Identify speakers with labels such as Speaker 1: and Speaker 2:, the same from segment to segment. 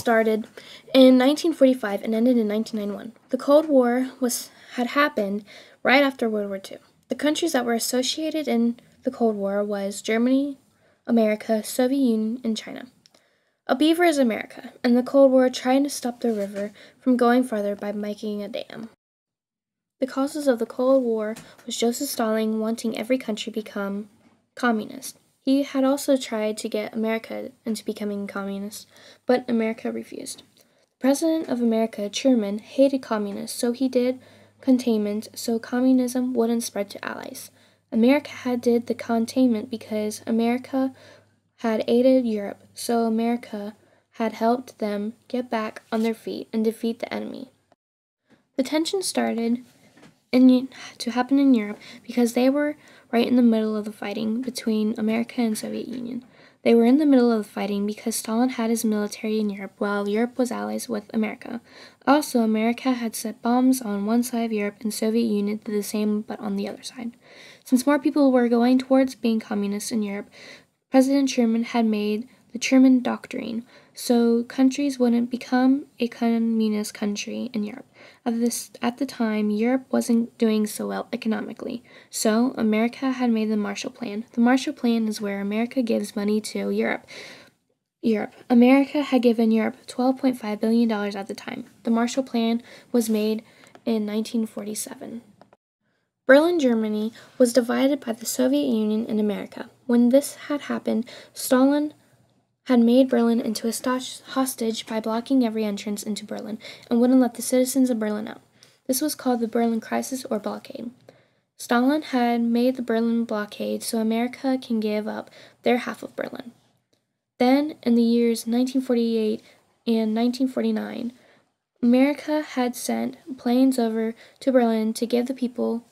Speaker 1: started in 1945 and ended in 1991. The Cold War had happened right after World War II. The countries that were associated in the Cold War was Germany, America, Soviet Union, and China. A beaver is America, and the Cold War tried to stop the river from going farther by making a dam. The causes of the Cold War was Joseph Stalin wanting every country to become communist. He had also tried to get America into becoming communist, but America refused. The President of America, Truman, hated communists, so he did containment so communism wouldn't spread to allies. America did the containment because America had aided Europe, so America had helped them get back on their feet and defeat the enemy. The tension started to happen in Europe because they were right in the middle of the fighting between America and Soviet Union. They were in the middle of the fighting because Stalin had his military in Europe while Europe was allies with America. Also, America had set bombs on one side of Europe and Soviet Union did the same but on the other side. Since more people were going towards being communists in Europe, President Truman had made the Truman Doctrine, so countries wouldn't become a communist country in Europe. At the time, Europe wasn't doing so well economically, so America had made the Marshall Plan. The Marshall Plan is where America gives money to Europe. America had given Europe $12.5 billion at the time. The Marshall Plan was made in 1947. Berlin, Germany, was divided by the Soviet Union and America. When this had happened, Stalin had made Berlin into a hostage by blocking every entrance into Berlin and wouldn't let the citizens of Berlin out. This was called the Berlin Crisis or blockade. Stalin had made the Berlin blockade so America can give up their half of Berlin. Then, in the years 1948 and 1949, America had sent planes over to Berlin to give the people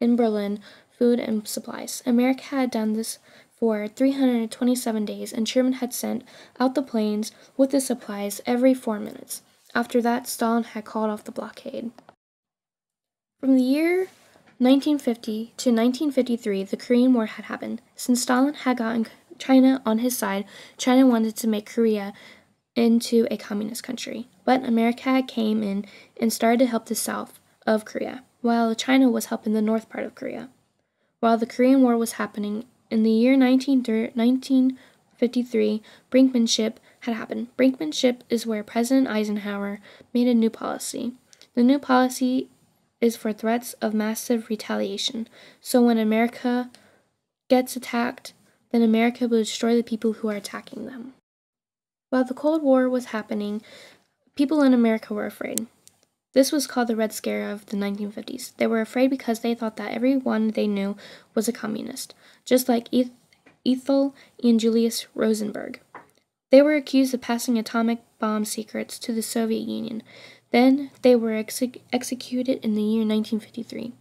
Speaker 1: in Berlin food and supplies. America had done this for 327 days, and Truman had sent out the planes with the supplies every 4 minutes. After that, Stalin had called off the blockade. From the year 1950 to 1953, the Korean War had happened. Since Stalin had gotten China on his side, China wanted to make Korea into a communist country. But America came in and started to help the south of Korea, while China was helping the north part of Korea. While the Korean War was happening, in the year 1953, brinkmanship had happened. Brinkmanship is where President Eisenhower made a new policy. The new policy is for threats of massive retaliation. So when America gets attacked, then America will destroy the people who are attacking them. While the Cold War was happening, people in America were afraid. This was called the Red Scare of the 1950s. They were afraid because they thought that everyone they knew was a communist, just like Ethel and Julius Rosenberg. They were accused of passing atomic bomb secrets to the Soviet Union. Then they were executed in the year 1953.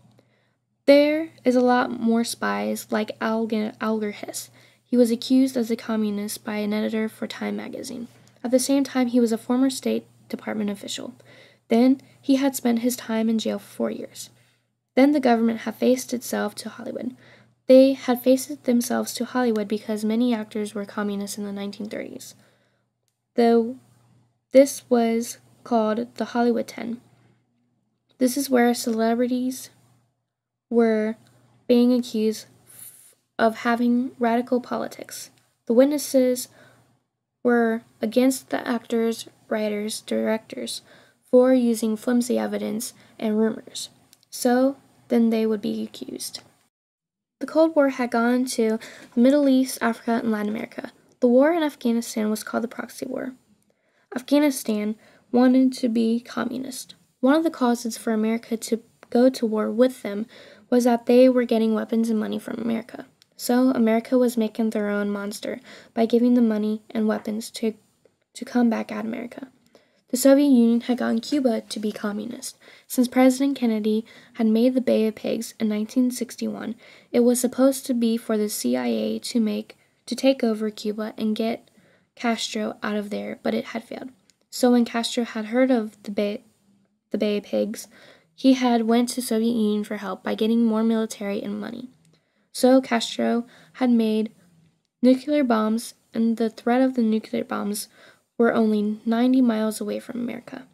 Speaker 1: There is a lot more spies like Alger Hiss. He was accused as a communist by an editor for Time magazine. At the same time, he was a former State Department official. Then he had spent his time in jail for 4 years. Then the government had faced itself to Hollywood. They had faced themselves to Hollywood because many actors were communists in the 1930s. Though this was called the Hollywood 10. This is where celebrities were being accused of having radical politics. The witnesses were against the actors, writers, directors, for using flimsy evidence and rumors. So then they would be accused. The Cold War had gone to the Middle East, Africa, and Latin America. The war in Afghanistan was called the Proxy War. Afghanistan wanted to be communist. One of the causes for America to go to war with them was that they were getting weapons and money from America. So America was making their own monster by giving them money and weapons to come back at America. The Soviet Union had gotten Cuba to be communist. Since President Kennedy had made the Bay of Pigs in 1961, it was supposed to be for the CIA to take over Cuba and get Castro out of there, but it had failed. So when Castro had heard of the Bay of Pigs, he had went to Soviet Union for help by getting more military and money. So Castro had made nuclear bombs, and the threat of the nuclear bombs were only 90 miles away from America.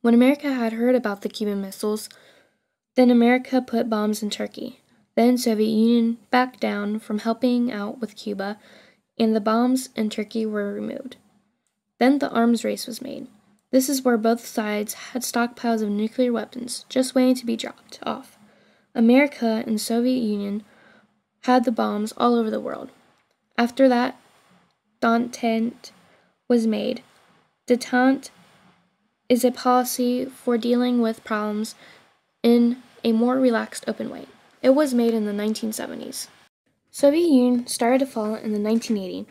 Speaker 1: When America had heard about the Cuban missiles, then America put bombs in Turkey. Then Soviet Union backed down from helping out with Cuba, and the bombs in Turkey were removed. Then the arms race was made. This is where both sides had stockpiles of nuclear weapons just waiting to be dropped off. America and Soviet Union had the bombs all over the world. After that, Détente was made. Détente is a policy for dealing with problems in a more relaxed, open way. It was made in the 1970s. Soviet Union started to fall in the 1980s,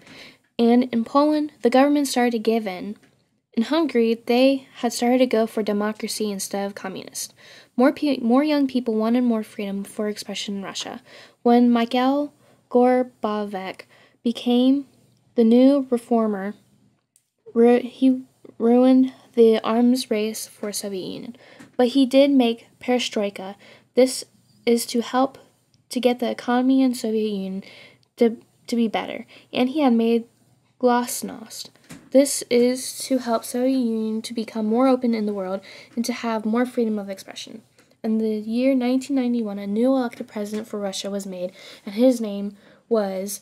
Speaker 1: and in Poland, the government started to give in. In Hungary, they had started to go for democracy instead of communist. More young people wanted more freedom for expression in Russia. When Mikhail Gorbachev became the new reformer, he ruined the arms race for Soviet Union. But he did make perestroika. This is to help to get the economy in Soviet Union to be better. And he had made glasnost. This is to help Soviet Union to become more open in the world and to have more freedom of expression. In the year 1991, a new elected president for Russia was made, and his name was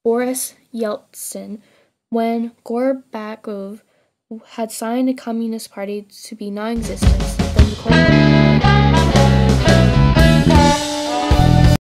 Speaker 1: Boris Yeltsin. When Gorbachev had signed the Communist Party to be non-existent, then the Cold War